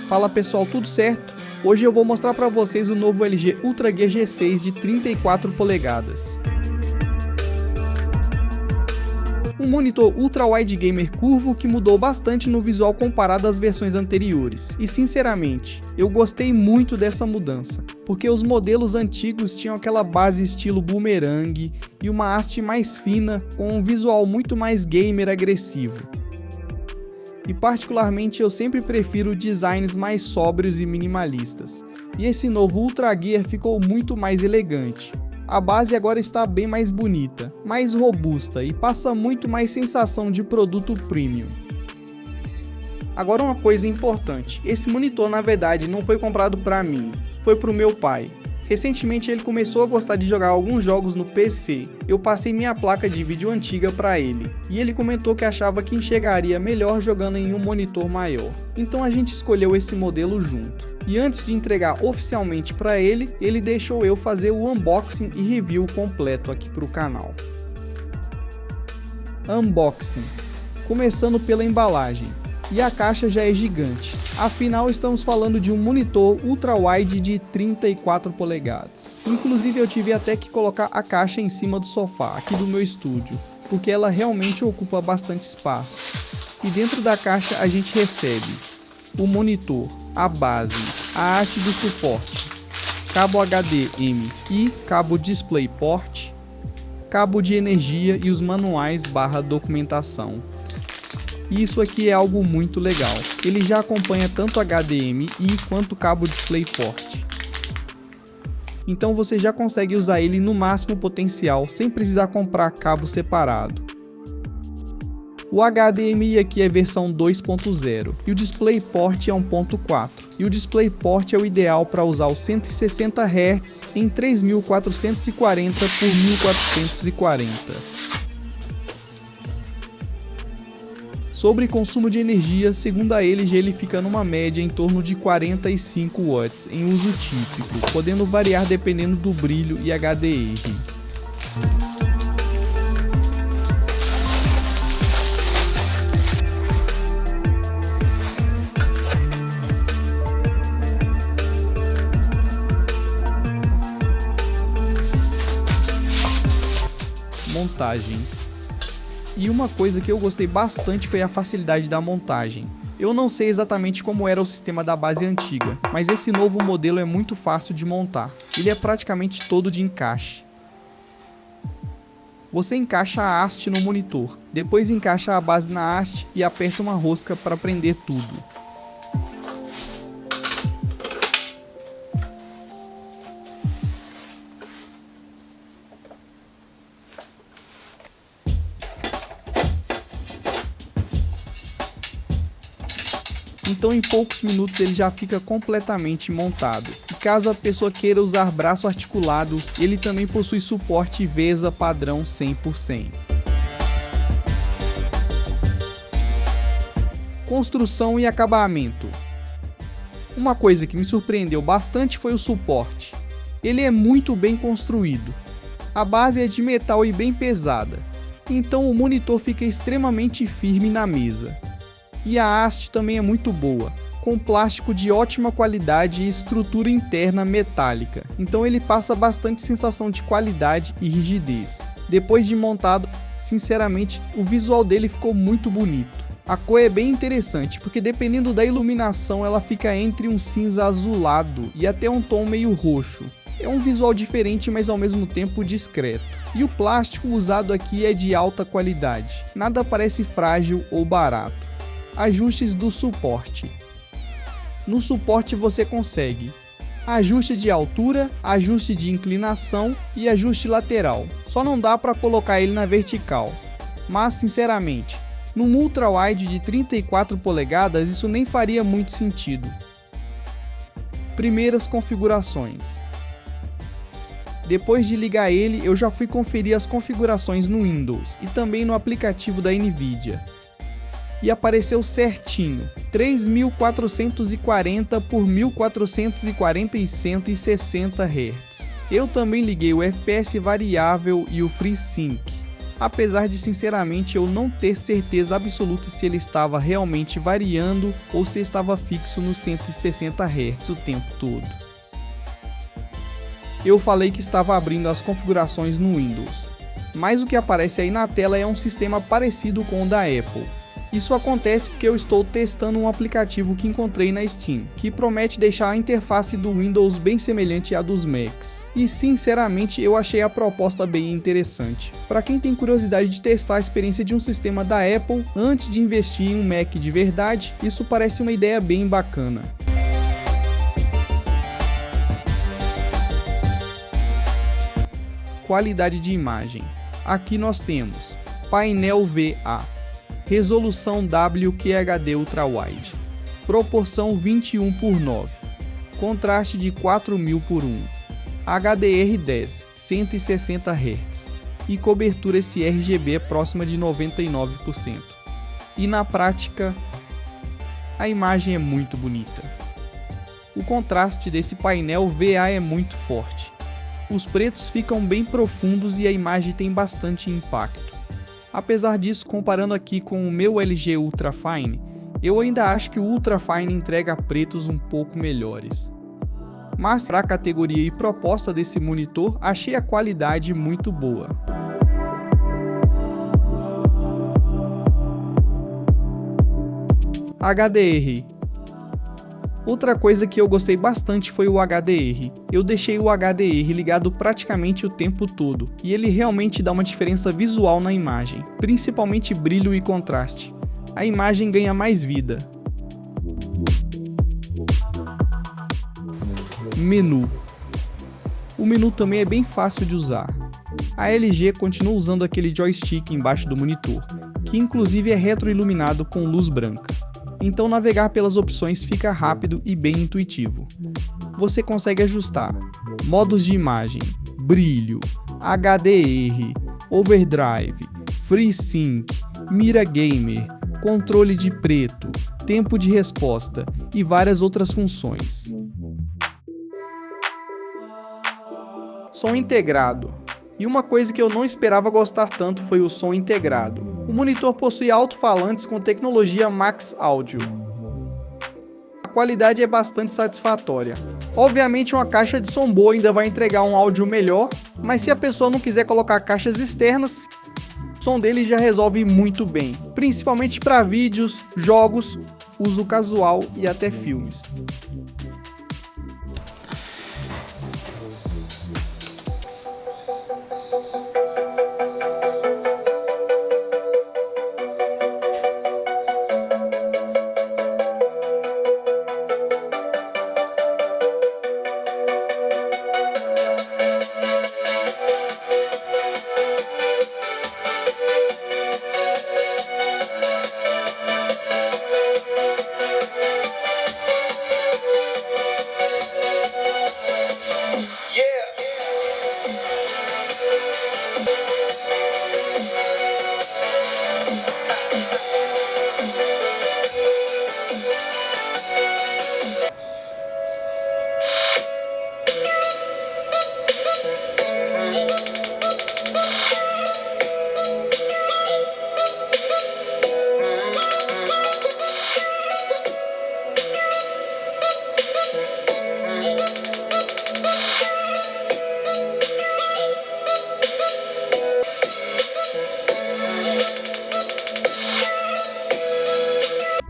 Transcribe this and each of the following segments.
Fala pessoal, tudo certo? Hoje eu vou mostrar para vocês o novo LG Ultra Gear G6 de 34 polegadas. Um monitor Ultra Wide Gamer curvo que mudou bastante no visual comparado às versões anteriores. E sinceramente, eu gostei muito dessa mudança, porque os modelos antigos tinham aquela base estilo boomerang e uma haste mais fina com um visual muito mais gamer agressivo. E particularmente eu sempre prefiro designs mais sóbrios e minimalistas. E esse novo Ultra Gear ficou muito mais elegante. A base agora está bem mais bonita, mais robusta e passa muito mais sensação de produto premium. Agora uma coisa importante, esse monitor na verdade não foi comprado para mim, foi para o meu pai. Recentemente ele começou a gostar de jogar alguns jogos no PC, eu passei minha placa de vídeo antiga para ele, e ele comentou que achava que enxergaria melhor jogando em um monitor maior. Então a gente escolheu esse modelo junto. E antes de entregar oficialmente para ele, ele deixou eu fazer o unboxing e review completo aqui para o canal. Unboxing. Começando pela embalagem. E a caixa já é gigante, afinal estamos falando de um monitor ultra wide de 34 polegadas. Inclusive eu tive até que colocar a caixa em cima do sofá aqui do meu estúdio, porque ela realmente ocupa bastante espaço. E dentro da caixa a gente recebe o monitor, a base, a haste do suporte, cabo HDMI e cabo DisplayPort, cabo de energia e os manuais / documentação. E isso aqui é algo muito legal, ele já acompanha tanto HDMI quanto cabo DisplayPort. Então você já consegue usar ele no máximo potencial sem precisar comprar cabo separado. O HDMI aqui é versão 2.0 e o DisplayPort é 1.4. E o DisplayPort é o ideal para usar os 160 Hz em 3440 por 1440. Sobre consumo de energia, segundo a LG ele fica numa média em torno de 45 watts em uso típico, podendo variar dependendo do brilho e HDR. Montagem. E uma coisa que eu gostei bastante foi a facilidade da montagem. Eu não sei exatamente como era o sistema da base antiga, mas esse novo modelo é muito fácil de montar. Ele é praticamente todo de encaixe. Você encaixa a haste no monitor, depois encaixa a base na haste e aperta uma rosca para prender tudo. Então em poucos minutos ele já fica completamente montado. E caso a pessoa queira usar braço articulado, ele também possui suporte VESA padrão 100%. Construção e acabamento. Uma coisa que me surpreendeu bastante foi o suporte. Ele é muito bem construído. A base é de metal e bem pesada, então o monitor fica extremamente firme na mesa. E a haste também é muito boa, com plástico de ótima qualidade e estrutura interna metálica, então ele passa bastante sensação de qualidade e rigidez. Depois de montado, sinceramente, o visual dele ficou muito bonito. A cor é bem interessante, porque dependendo da iluminação ela fica entre um cinza azulado e até um tom meio roxo. É um visual diferente, mas ao mesmo tempo discreto. E o plástico usado aqui é de alta qualidade, nada parece frágil ou barato. Ajustes do suporte. No suporte você consegue ajuste de altura, ajuste de inclinação e ajuste lateral. Só não dá para colocar ele na vertical. Mas sinceramente, num ultra wide de 34 polegadas isso nem faria muito sentido. Primeiras configurações. Depois de ligar ele, eu já fui conferir as configurações no Windows e também no aplicativo da Nvidia. E apareceu certinho, 3440 por 1440 e 160 Hz. Eu também liguei o FPS variável e o FreeSync. apesar de sinceramente eu não ter certeza absoluta se ele estava realmente variando ou se estava fixo nos 160 Hz o tempo todo. Eu falei que estava abrindo as configurações no Windows, mas o que aparece aí na tela é um sistema parecido com o da Apple. Isso acontece porque eu estou testando um aplicativo que encontrei na Steam, que promete deixar a interface do Windows bem semelhante à dos Macs. E sinceramente eu achei a proposta bem interessante. Para quem tem curiosidade de testar a experiência de um sistema da Apple antes de investir em um Mac de verdade, isso parece uma ideia bem bacana. Qualidade de imagem. Aqui nós temos painel VA, resolução WQHD Ultra Wide, proporção 21:9, contraste de 4000:1, HDR10 160 Hz e cobertura sRGB próxima de 99%. E na prática, a imagem é muito bonita. O contraste desse painel VA é muito forte. Os pretos ficam bem profundos e a imagem tem bastante impacto. Apesar disso, comparando aqui com o meu LG Ultra Fine, eu ainda acho que o Ultra Fine entrega pretos um pouco melhores. Mas para a categoria e proposta desse monitor, achei a qualidade muito boa. HDR. Outra coisa que eu gostei bastante foi o HDR. Eu deixei o HDR ligado praticamente o tempo todo, e ele realmente dá uma diferença visual na imagem, principalmente brilho e contraste. A imagem ganha mais vida. Menu. O menu também é bem fácil de usar. A LG continua usando aquele joystick embaixo do monitor, que inclusive é retroiluminado com luz branca. Então navegar pelas opções fica rápido e bem intuitivo. Você consegue ajustar modos de imagem, brilho, HDR, overdrive, FreeSync, mira gamer, controle de preto, tempo de resposta e várias outras funções. Som integrado. E uma coisa que eu não esperava gostar tanto foi o som integrado. O monitor possui alto-falantes com tecnologia Max Audio. A qualidade é bastante satisfatória. Obviamente uma caixa de som boa ainda vai entregar um áudio melhor, mas se a pessoa não quiser colocar caixas externas, o som dele já resolve muito bem, principalmente para vídeos, jogos, uso casual e até filmes.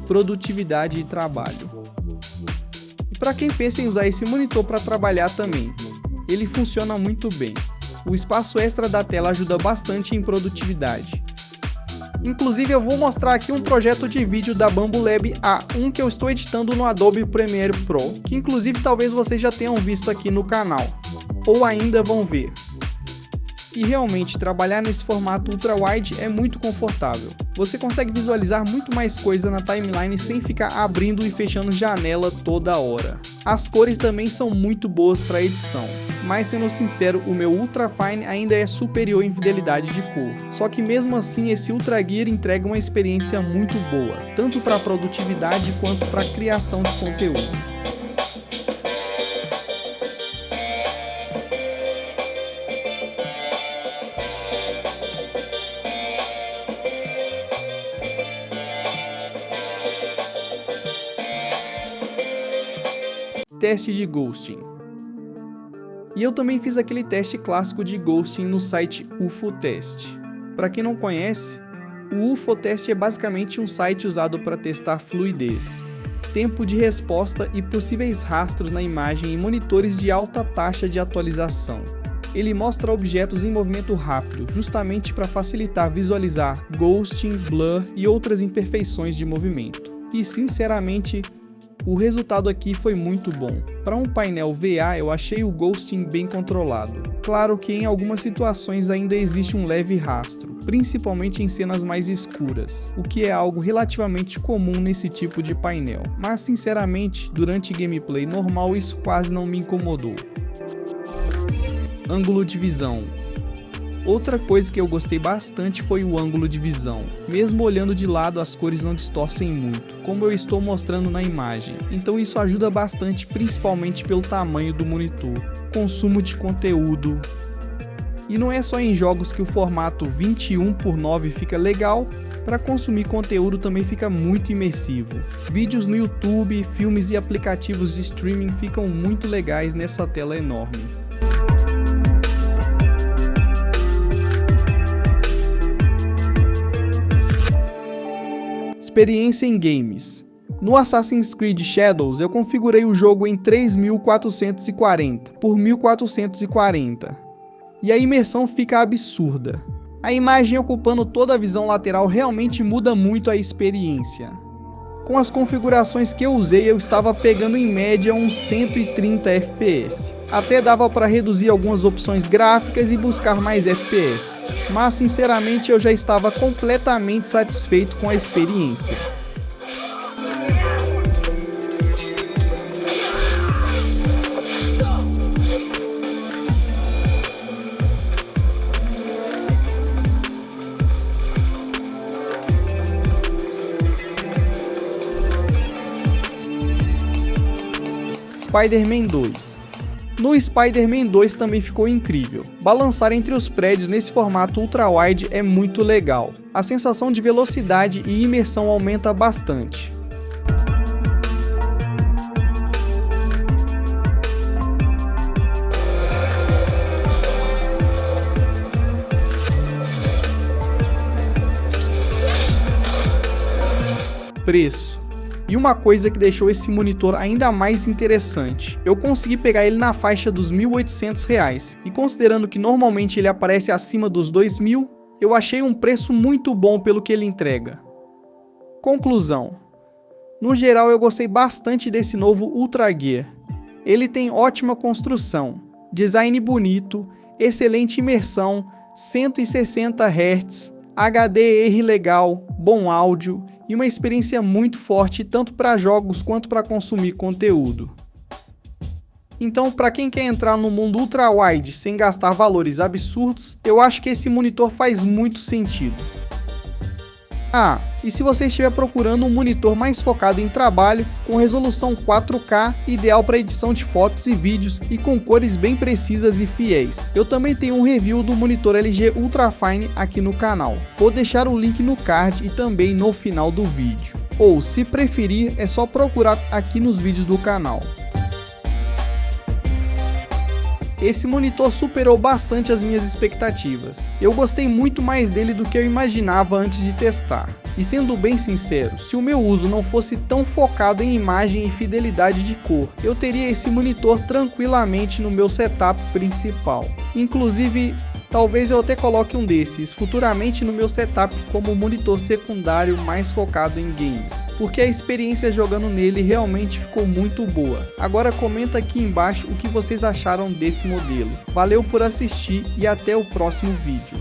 Produtividade e trabalho. E para quem pensa em usar esse monitor para trabalhar também, ele funciona muito bem. O espaço extra da tela ajuda bastante em produtividade. Inclusive eu vou mostrar aqui um projeto de vídeo da Bambolab A1 que eu estou editando no Adobe Premiere Pro, que inclusive talvez vocês já tenham visto aqui no canal, ou ainda vão ver. E realmente, trabalhar nesse formato ultra-wide é muito confortável. Você consegue visualizar muito mais coisa na timeline sem ficar abrindo e fechando janela toda hora. As cores também são muito boas para edição, mas sendo sincero, o meu Ultra Fine ainda é superior em fidelidade de cor. Só que mesmo assim, esse Ultra Gear entrega uma experiência muito boa, tanto para produtividade quanto para criação de conteúdo. Teste de ghosting. E eu também fiz aquele teste clássico de ghosting no site UFOtest. Para quem não conhece, o UFOtest é basicamente um site usado para testar fluidez, tempo de resposta e possíveis rastros na imagem em monitores de alta taxa de atualização. Ele mostra objetos em movimento rápido, justamente para facilitar visualizar ghosting, blur e outras imperfeições de movimento. E sinceramente, o resultado aqui foi muito bom. Para um painel VA, eu achei o ghosting bem controlado. Claro que em algumas situações ainda existe um leve rastro, principalmente em cenas mais escuras, o que é algo relativamente comum nesse tipo de painel. Mas sinceramente, durante gameplay normal isso quase não me incomodou. Ângulo de visão. Outra coisa que eu gostei bastante foi o ângulo de visão. Mesmo olhando de lado, as cores não distorcem muito, como eu estou mostrando na imagem. Então isso ajuda bastante, principalmente pelo tamanho do monitor, consumo de conteúdo. E não é só em jogos que o formato 21:9 fica legal, para consumir conteúdo também fica muito imersivo. Vídeos no YouTube, filmes e aplicativos de streaming ficam muito legais nessa tela enorme. Experiência em games. No Assassin's Creed Shadows eu configurei o jogo em 3440 por 1440 e a imersão fica absurda. A imagem ocupando toda a visão lateral realmente muda muito a experiência. Com as configurações que eu usei eu estava pegando em média uns 130 FPS. Até dava para reduzir algumas opções gráficas e buscar mais FPS, mas sinceramente eu já estava completamente satisfeito com a experiência. Spider-Man 2. No Spider-Man 2 também ficou incrível. Balançar entre os prédios nesse formato ultra-wide é muito legal. A sensação de velocidade e imersão aumenta bastante. Preço. E uma coisa que deixou esse monitor ainda mais interessante, eu consegui pegar ele na faixa dos R$ 1.800 e considerando que normalmente ele aparece acima dos R$ 2.000, eu achei um preço muito bom pelo que ele entrega. Conclusão. No geral eu gostei bastante desse novo Ultra Gear. Ele tem ótima construção, design bonito, excelente imersão, 160 Hz, HDR legal, bom áudio e uma experiência muito forte tanto para jogos quanto para consumir conteúdo. Então, para quem quer entrar no mundo ultra-wide sem gastar valores absurdos, eu acho que esse monitor faz muito sentido. Ah, e se você estiver procurando um monitor mais focado em trabalho, com resolução 4K, ideal para edição de fotos e vídeos e com cores bem precisas e fiéis, eu também tenho um review do monitor LG Ultrafine aqui no canal. Vou deixar o link no card e também no final do vídeo. Ou, se preferir, é só procurar aqui nos vídeos do canal. Esse monitor superou bastante as minhas expectativas. Eu gostei muito mais dele do que eu imaginava antes de testar. E sendo bem sincero, se o meu uso não fosse tão focado em imagem e fidelidade de cor, eu teria esse monitor tranquilamente no meu setup principal. Inclusive, talvez eu até coloque um desses futuramente no meu setup como monitor secundário mais focado em games, porque a experiência jogando nele realmente ficou muito boa. Agora comenta aqui embaixo o que vocês acharam desse modelo. Valeu por assistir e até o próximo vídeo.